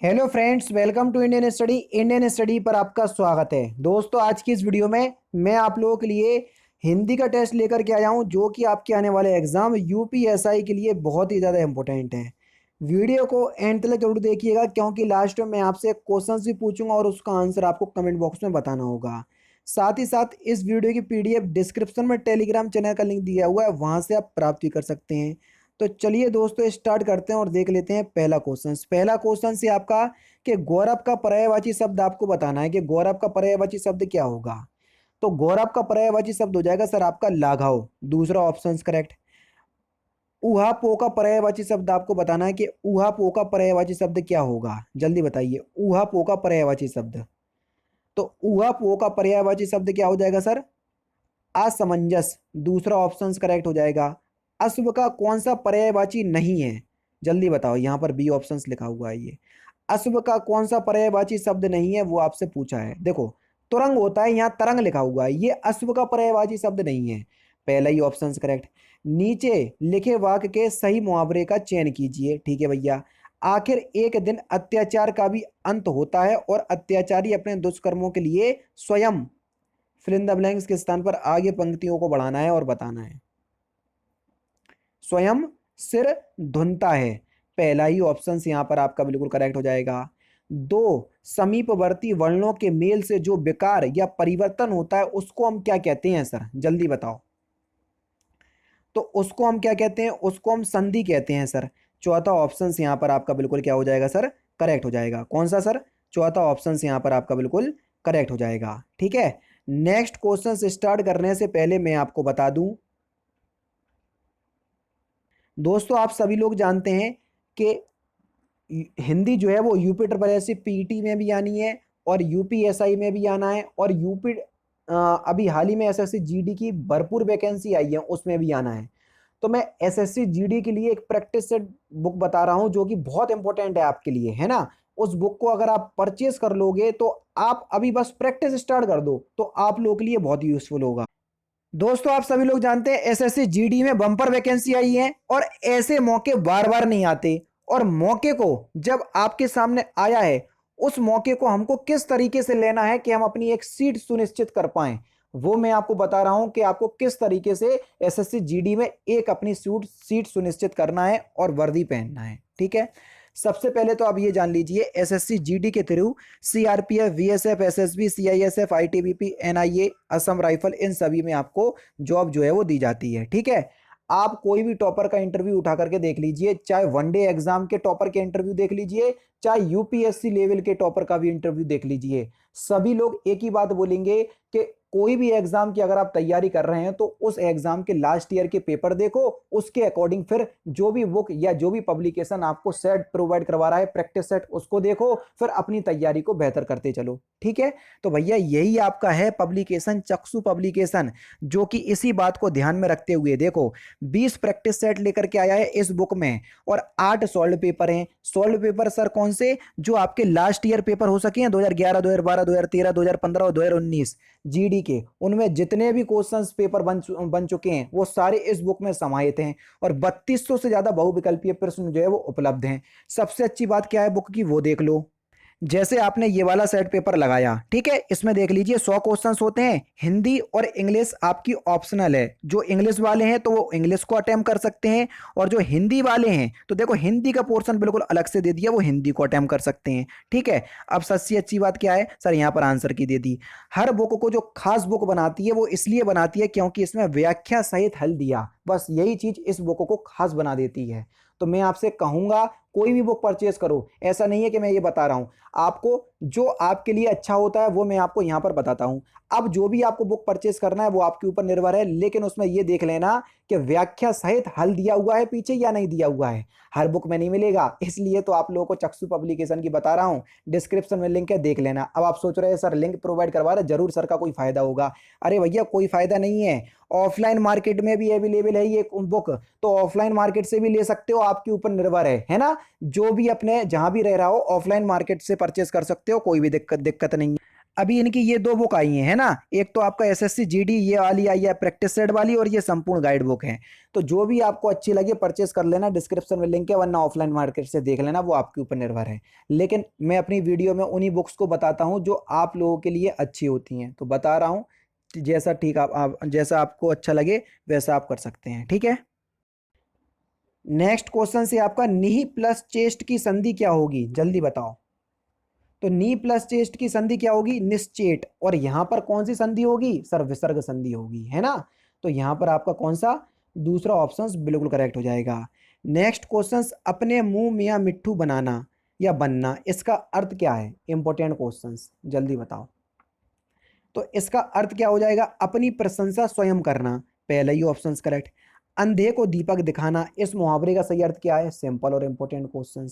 Hello friends, welcome to Indian study पर आपका स्वागत है। दोस्तों, आज की इस वीडियो में मैं आप लोगों के लिए हिंदी का टेस्ट लेकर के आया हूं, जो कि आपके आने वाले एग्जाम यूपीएसआई के लिए बहुत ही ज़्यादा इंपॉर्टेंट है। वीडियो को एंड तक जरूर देखिएगा, क्योंकि लास्ट में मैं आपसे क्वेश्चंस भी पूछूंगा और उसका आंसर आपको कमेंट बॉक्स में बताना होगा। साथ ही साथ इस वीडियो की पीडीएफ डिस्क्रिप्शन में टेलीग्राम चैनल का लिंक दिया हुआ है, वहां से आप प्राप्त भी कर सकते हैं। तो चलिए दोस्तों, स्टार्ट करते हैं और देख लेते हैं पहला क्वेश्चन। पहला क्वेश्चन से आपका कि गौरव का पर्यायवाची शब्द आपको बताना है कि गौरव का पर्यायवाची शब्द क्या होगा। तो गौरव का पर्यायवाची शब्द हो जाएगा सर आपका लाघव। दूसरा ऑप्शन करेक्ट। ऊहापो का पर्यायवाची शब्द आपको बताना है कि ऊहापो का पर्यायवाची शब्द क्या होगा। जल्दी बताइए, ऊहापो का पर्यायवाची शब्द। तो ऊहापो का पर्यायवाची शब्द क्या हो जाएगा सर? असमंजस। दूसरा ऑप्शन करेक्ट हो जाएगा। अश्व का कौन सा पर्यायवाची नहीं है? जल्दी बताओ, यहाँ पर बी ऑप्शन लिखा हुआ है ये। अश्व का कौन सा पर्यायवाची शब्द नहीं है, वो आपसे पूछा है। देखो, तुरंग होता है, यहाँ तरंग लिखा हुआ है, ये अश्व का पर्यायवाची शब्द नहीं है। पहला ही ऑप्शन करेक्ट। नीचे लिखे वाक्य के सही मुहावरे का चयन कीजिए। ठीक है भैया। आखिर एक दिन अत्याचार का भी अंत होता है और अत्याचारी अपने दुष्कर्मों के लिए स्वयं फिल इन द ब्लैंक्स के स्थान पर आगे पंक्तियों को बढ़ाना है और बताना है। स्वयं सिर धुनता है। पहला ही ऑप्शन यहाँ पर आपका बिल्कुल करेक्ट हो जाएगा। दो समीपवर्ती वर्णों के मेल से जो विकार या परिवर्तन होता है उसको हम क्या कहते हैं सर? जल्दी बताओ। तो उसको हम क्या कहते हैं? उसको हम संधि कहते हैं सर। चौथा ऑप्शन यहाँ पर आपका बिल्कुल क्या हो जाएगा सर? करेक्ट हो जाएगा। कौन सा सर? चौथा ऑप्शन यहाँ पर आपका बिल्कुल करेक्ट हो जाएगा। ठीक है। नेक्स्ट क्वेश्चन स्टार्ट करने से पहले मैं आपको बता दूं, दोस्तों आप सभी लोग जानते हैं कि हिंदी जो है वो UP triple S C PT में भी आनी है और यूपीएसआई में भी आना है, और यूपी अभी हाल ही में एसएससी जीडी की भरपूर वैकेंसी आई है, उसमें भी आना है। तो मैं एसएससी जीडी के लिए एक प्रैक्टिस सेट बुक बता रहा हूं, जो कि बहुत इंपॉर्टेंट है आपके लिए, है ना। उस बुक को अगर आप परचेज कर लोगे तो आप अभी बस प्रैक्टिस स्टार्ट कर दो, तो आप लोगों के लिए बहुत यूजफुल होगा। दोस्तों आप सभी लोग जानते हैं एसएससी जीडी में बम्पर वैकेंसी आई है, और ऐसे मौके बार बार नहीं आते। और मौके को जब आपके सामने आया है, उस मौके को हमको किस तरीके से लेना है कि हम अपनी एक सीट सुनिश्चित कर पाएं, वो मैं आपको बता रहा हूं कि आपको किस तरीके से एसएससी जीडी में एक अपनी सीट सुनिश्चित करना है और वर्दी पहनना है। ठीक है। सबसे पहले तो आप ये जान लीजिए, एसएससी जीडी के through CRPF, BSF, SSB, CISF, ITBP, NIA, Assam rifle, इन सभी में आपको जॉब जो है वो दी जाती है। ठीक है। आप कोई भी टॉपर का इंटरव्यू उठा करके देख लीजिए, चाहे वनडे एग्जाम के टॉपर के इंटरव्यू देख लीजिए, चाहे यूपीएससी लेवल के टॉपर का भी इंटरव्यू देख लीजिए, सभी लोग एक ही बात बोलेंगे कि कोई भी एग्जाम की अगर आप तैयारी कर रहे हैं तो उस एग्जाम के लास्ट ईयर के पेपर देखो, उसके अकॉर्डिंग फिर जो भी बुक या जो भी पब्लिकेशन आपको सेट प्रोवाइड करवा रहा है, प्रैक्टिस सेट, उसको देखो, फिर अपनी तैयारी को बेहतर करते चलो। ठीक है। तो भैया यही आपका है पब्लिकेशन, चक्षु पब्लिकेशन, जो कि इसी बात को ध्यान में रखते हुए देखो 20 प्रैक्टिस सेट लेकर के आया है इस बुक में, और 8 सॉल्व पेपर हैं। सॉल्व पेपर सर कौन से? जो आपके लास्ट ईयर पेपर हो सके हैं, 2011, 2012, 2013, 2015 और 2019 जीडी के, उनमें जितने भी क्वेश्चंस पेपर बन चुके हैं वो सारे इस बुक में समाहित हैं, और 3200 से ज्यादा बहुविकल्पीय प्रश्न जो है वो उपलब्ध हैं। सबसे अच्छी बात क्या है बुक की, वो देख लो। जैसे आपने ये वाला सेट पेपर लगाया, ठीक है, इसमें देख लीजिए 100 क्वेश्चंस होते हैं। हिंदी और इंग्लिश आपकी ऑप्शनल है। जो इंग्लिश वाले हैं तो वो इंग्लिश को अटेम्प्ट कर सकते हैं, और जो हिंदी वाले हैं तो देखो हिंदी का पोर्शन बिल्कुल अलग से दे दिया, वो हिंदी को अटेम्प्ट कर सकते हैं। ठीक है। अब सबसे अच्छी बात क्या है सर, यहाँ पर आंसर की दे दी। हर बुक को जो खास बुक बनाती है वो इसलिए बनाती है क्योंकि इसमें व्याख्या सहित हल दिया, बस यही चीज इस बुक को खास बना देती है। तो मैं आपसे कहूंगा कोई भी बुक परचेज करो, ऐसा नहीं है कि मैं ये बता रहा हूं, आपको जो आपके लिए अच्छा होता है वो मैं आपको यहां पर बताता हूं। अब जो भी आपको बुक परचेज करना है वो आपके ऊपर निर्भर है, लेकिन उसमें ये देख लेना कि व्याख्या सहित हल दिया हुआ है पीछे या नहीं दिया हुआ है। हर बुक में नहीं मिलेगा, इसलिए तो आप लोगों को चक्षु पब्लिकेशन की बता रहा हूं। डिस्क्रिप्शन में लिंक है, देख लेना। अब आप सोच रहे हैं सर लिंक प्रोवाइड करवा रहे, जरूर सर का कोई फायदा होगा। अरे भैया कोई फायदा नहीं है, ऑफलाइन मार्केट में भी अवेलेबल है ये बुक, तो ऑफलाइन मार्केट से भी ले सकते हो, आपके ऊपर निर्भर है ना। जो भी अपने जहां भी रह रहा हो ऑफलाइन मार्केट से परचेस कर सकते हो, कोई भी दिक्कत नहीं। अभी इनकी ये दो बुक आई हैं, है ना, एक तो आपका एसएससी जीडी ये वाली आई है प्रैक्टिस सेट वाली, और ये संपूर्ण गाइड बुक है। तो जो भी आपको अच्छी लगे परचेस कर लेना, डिस्क्रिप्शन में लिंक है, वरना ऑफलाइन मार्केट से देख लेना, वो आपके ऊपर निर्भर है। लेकिन मैं अपनी वीडियो में उन्हीं बुक्स को बताता हूँ जो आप लोगों के लिए अच्छी होती हैं, तो बता रहा हूँ। जैसा ठीक आप जैसा आपको अच्छा लगे वैसा आप कर सकते हैं, ठीक है। नेक्स्ट क्वेश्चन से आपका नी प्लस चेस्ट की संधि क्या होगी, जल्दी बताओ। तो नी प्लस चेस्ट की संधि क्या होगी, निश्चेट। और यहां पर कौन सी संधि होगी सर, विसर्ग संधि होगी, है ना। तो यहां पर आपका कौन सा, दूसरा ऑप्शन बिल्कुल करेक्ट हो जाएगा। नेक्स्ट क्वेश्चन, अपने मुंह मियां मिट्ठू बनाना या बनना, इसका अर्थ क्या है, इंपॉर्टेंट क्वेश्चन, जल्दी बताओ। तो इसका अर्थ क्या हो जाएगा, अपनी प्रशंसा स्वयं करना, पहला ही ऑप्शन करेक्ट। अंधे को दीपक दिखाना, इस मुहावरे का सही अर्थ क्या है, सिंपल और इंपॉर्टेंट क्वेश्चन।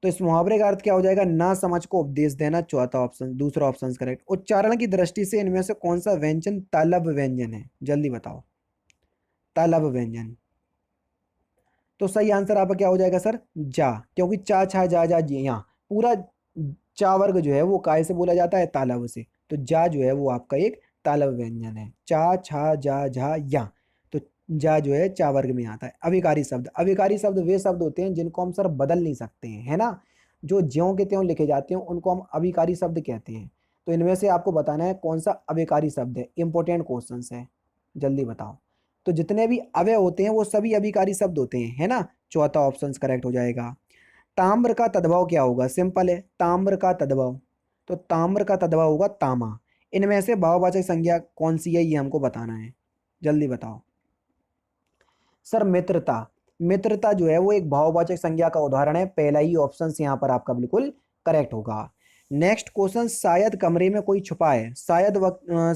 तो इस मुहावरे का अर्थ क्या हो जाएगा, ना समझ को उपदेश देना, चौथा ऑप्शन, दूसरा ऑप्शन करेक्ट। उच्चारण की दृष्टि से इनमें से कौन सा व्यंजन तालव्य व्यंजन है, जल्दी बताओ। तालव्य व्यंजन। तो सही आंसर आपका क्या हो जाएगा सर, जा, क्योंकि चा छा जा जी, यहाँ पूरा चा वर्ग जो है वो काय से बोला जाता है, तालव्य से। तो जा जो है वो आपका एक तालव्य व्यंजन है, चा छा जा झा या। तो जा जो है चा वर्ग में आता है। अभिकारी शब्द, अभिकारी शब्द वे शब्द होते हैं जिनको हम सर बदल नहीं सकते हैं, है ना, जो ज्यों के त्यों लिखे जाते हैं उनको हम अभिकारी शब्द कहते हैं। तो इनमें से आपको बताना है कौन सा अभिकारी शब्द है, इंपॉर्टेंट क्वेश्चन है, जल्दी बताओ। तो जितने भी अवय होते हैं वो सभी अभिकारी शब्द होते हैं, है ना। चौथा ऑप्शन करेक्ट हो जाएगा। ताम्र का तद्भव क्या होगा, सिंपल है, ताम्र का तद्भव। तो ताम्र का तद्भव होगा तामा। इनमें से भाववाचक संज्ञा कौन सी है ये हमको बताना है, जल्दी बताओ। सर मित्रता, मित्रता जो है वो एक भाववाचक संज्ञा का उदाहरण है, पहला ही ऑप्शन यहाँ पर आपका बिल्कुल करेक्ट होगा। नेक्स्ट क्वेश्चन, शायद कमरे में कोई छुपा है, शायद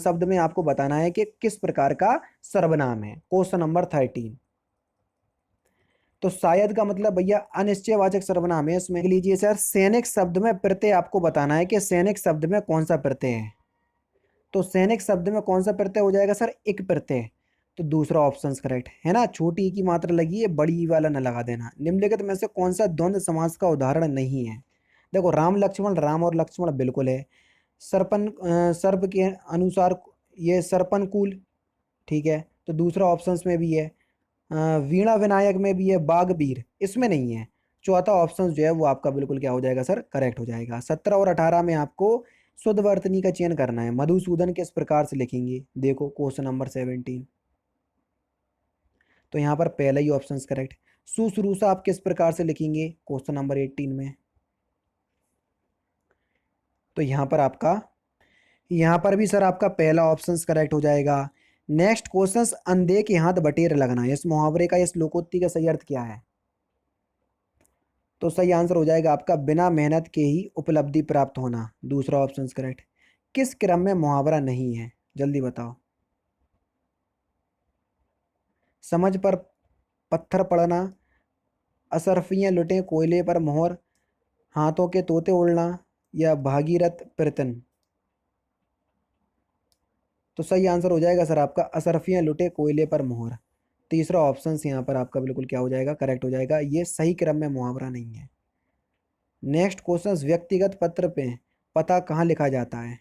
शब्द में आपको बताना है कि किस प्रकार का सर्वनाम है, क्वेश्चन नंबर 13। तो शायद का मतलब भैया अनिश्चयवाचक सर्वनाम है, इसमें लिख लीजिए सर, सैनिक शब्द में प्रत्यय आपको बताना है कि सैनिक शब्द में कौन सा प्रत्यय है। तो सैनिक शब्द में कौन सा प्रत्यय हो जाएगा सर, एक प्रत्यय। तो दूसरा ऑप्शन करेक्ट है ना, छोटी ई की मात्रा लगी है, बड़ी ई वाला न लगा देना। निम्नलिखित में से कौन सा द्वंद्व समास का उदाहरण नहीं है। देखो राम लक्ष्मण, राम और लक्ष्मण बिल्कुल है। सरपन सर्प के अनुसार ये सरपनकूल, ठीक है। तो दूसरा ऑप्शन में भी है। वीणा विनायक में भी है, बागबीर इसमें नहीं है। चौथा ऑप्शन जो है वो आपका बिल्कुल क्या हो जाएगा सर, करेक्ट हो जाएगा। 17 और 18 में आपको शुद्ध वर्तनी का चयन करना है। मधुसूदन किस प्रकार से लिखेंगे, देखो क्वेश्चन नंबर 17। तो यहाँ पर पहला ही ऑप्शन करेक्ट। सुश्रूषा आप किस प्रकार से लिखेंगे, क्वेश्चन नंबर 18 में। तो यहाँ पर भी सर आपका पहला ऑप्शन करेक्ट हो जाएगा। नेक्स्ट क्वेश्चन, अंधे के हाथ बटेर लगना, इस मुहावरे का, इस लोकोक्ति का सही अर्थ क्या है। तो सही आंसर हो जाएगा आपका बिना मेहनत के ही उपलब्धि प्राप्त होना, दूसरा ऑप्शन करेक्ट। किस क्रम में मुहावरा नहीं है, जल्दी बताओ। समझ पर पत्थर पड़ना, असरफियाँ लुटें कोयले पर मोहर, हाथों के तोते उड़ना, या भागीरथ प्रतन। तो सही आंसर हो जाएगा सर आपका असरफियाँ लुटे कोयले पर मोहर, तीसरा ऑप्शन यहाँ पर आपका बिल्कुल क्या हो जाएगा, करेक्ट हो जाएगा। ये सही क्रम में मुहावरा नहीं है। नेक्स्ट क्वेश्चन, व्यक्तिगत पत्र पे पता कहाँ लिखा जाता है,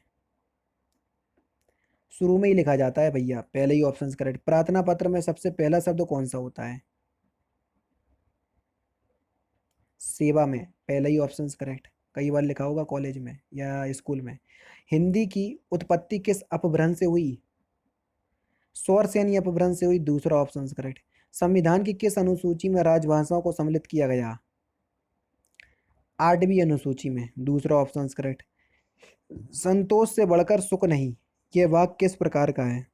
शुरू में ही लिखा जाता है भैया, पहले ही ऑप्शन करेक्ट। प्रार्थना पत्र में सबसे पहला शब्द कौन सा होता है, सेवा में, पहला ही ऑप्शन करेक्ट। कई बार लिखा होगा कॉलेज में या स्कूल में। हिंदी की उत्पत्ति किस अपभ्रंश से हुई, स्वर से यानी अपभ्रंश से हुई, दूसरा ऑप्शन करेक्ट। संविधान की किस अनुसूची में राजभाषाओं को सम्मिलित किया गया, 8वीं अनुसूची में, दूसरा ऑप्शन करेक्ट। संतोष से बढ़कर सुख नहीं, ये वाक्य किस प्रकार का है।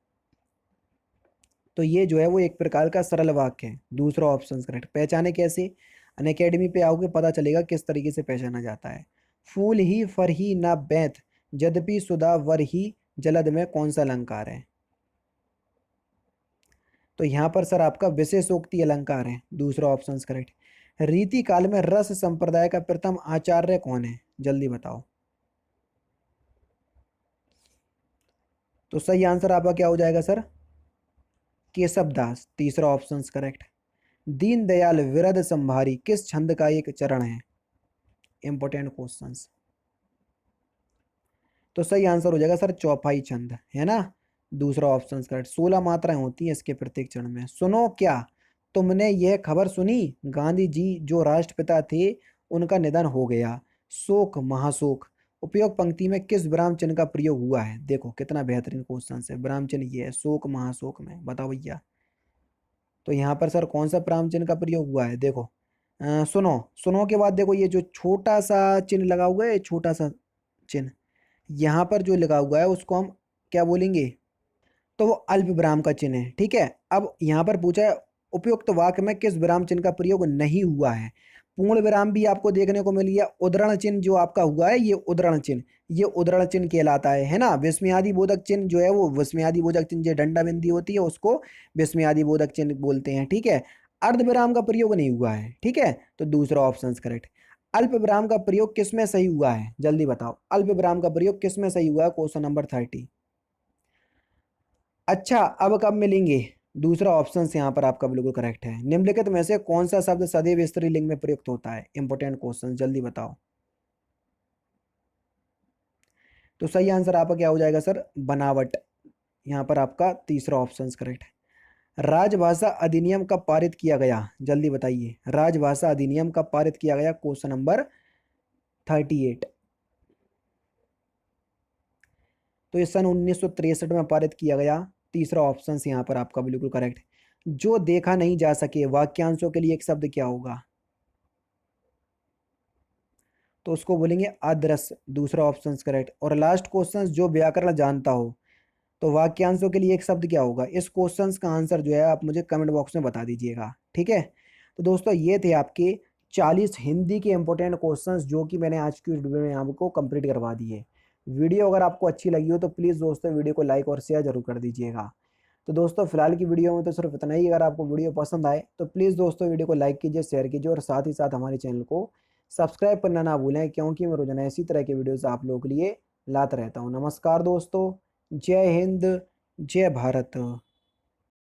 तो ये जो है वो एक प्रकार का सरल वाक्य है, दूसरा ऑप्शन करेक्ट। पहचाने कैसे, अनअकैडमी पे आओगे पता चलेगा किस तरीके से पहचाना जाता है। फूल ही फर ही ना बैत, यद्यपि सुधा वर ही जलद में कौन सा अलंकार है। तो यहाँ पर सर आपका विशेषोक्ति अलंकार है, दूसरा ऑप्शन करेक्ट। रीति काल में रस संप्रदाय का प्रथम आचार्य कौन है, जल्दी बताओ। तो सही आंसर आपका क्या हो जाएगा सर, केशव दास, तीसरा ऑप्शन करेक्ट। दीनदयाल विरद संभारी किस छंद का एक चरण है, इंपॉर्टेंट क्वेश्चंस। तो सही आंसर हो जाएगा सर चौपाई चंद, है ना। दूसरा ऑप्शन करेक्ट। 16 मात्राएं होती हैं इसके प्रत्येक चरण में। सुनो क्या तुमने यह खबर सुनी, गांधी जी जो राष्ट्रपिता थे उनका निधन हो गया, शोक महाशोक। उपयोग पंक्ति में किस विराम चिन्ह का प्रयोग हुआ है? देखो कितना बेहतरीन क्वेश्चन है। विराम चिन्ह ये है शोक महाशोक में, बताओ भैया। तो यहाँ पर सर कौन सा विराम चिन्ह का प्रयोग हुआ है? देखो सुनो, सुनो के बाद देखो ये जो छोटा सा चिन्ह लगा हुआ है, छोटा सा चिन्ह यहाँ पर जो लगा हुआ है उसको हम क्या बोलेंगे? तो वो अल्प विराम का चिन्ह है, ठीक है। अब यहाँ पर पूछा है उपयुक्त वाक्य में किस विराम चिन्ह का प्रयोग नहीं हुआ है? पूर्ण विराम भी आपको देखने को मिल गया। उद्धरण चिन्ह जो आपका हुआ है ये उद्धरण चिन्ह, ये उद्धरण चिन्ह कहलाता है ना। विस्मयादि बोधक चिन्ह जो है वो विस्मयादि बोधक चिन्ह, जो डंडा बिंदी होती है उसको विस्मयादि बोधक चिन्ह बोलते हैं, ठीक है। अर्ध विराम का प्रयोग नहीं हुआ है, ठीक है। तो दूसरा ऑप्शन करेक्ट। अल्प विराम का प्रयोग किसमें सही हुआ है? जल्दी बताओ, अल्प विराम का प्रयोग किसमें सही हुआ है? Question number 30। अच्छा अब कब मिलेंगे? दूसरा ऑप्शन यहाँ पर आपका बिल्कुल करेक्ट है। निम्नलिखित में से कौन सा शब्द सदैव स्त्रीलिंग में प्रयुक्त होता है? इंपॉर्टेंट क्वेश्चन, जल्दी बताओ। तो सही आंसर आपका क्या हो जाएगा सर? बनावट। यहाँ पर आपका तीसरा ऑप्शन करेक्ट है। राजभाषा अधिनियम कब पारित किया गया? जल्दी बताइए, राजभाषा अधिनियम कब पारित किया गया? Question number 38। तो ये सन 1963 में पारित किया गया। तीसरा ऑप्शन यहाँ पर आपका बिल्कुल करेक्ट है। जो देखा नहीं जा सके वाक्यांशों के लिए एक शब्द क्या होगा? तो उसको बोलेंगे अदृश्य। दूसरा ऑप्शन करेक्ट। और लास्ट क्वेश्चन जो व्याकरण जानता हो, तो वाक्यांशों के लिए एक शब्द क्या होगा? इस क्वेश्चन का आंसर जो है आप मुझे कमेंट बॉक्स में बता दीजिएगा, ठीक है। तो दोस्तों ये थे आपके 40 हिंदी के इंपॉर्टेंट क्वेश्चंस जो कि मैंने आज की वीडियो में आपको कंप्लीट करवा दिए। वीडियो अगर आपको अच्छी लगी हो तो प्लीज़ दोस्तों वीडियो को लाइक और शेयर जरूर कर दीजिएगा। तो दोस्तों फिलहाल की वीडियो में तो सिर्फ इतना ही। अगर आपको वीडियो पसंद आए तो प्लीज़ दोस्तों वीडियो को लाइक कीजिए, शेयर कीजिए और साथ ही साथ हमारे चैनल को सब्सक्राइब करना ना भूलें, क्योंकि मैं रोजाना इसी तरह के वीडियोस आप लोगों के लिए लाता रहता हूँ। नमस्कार दोस्तों, जय हिंद, जय भारत।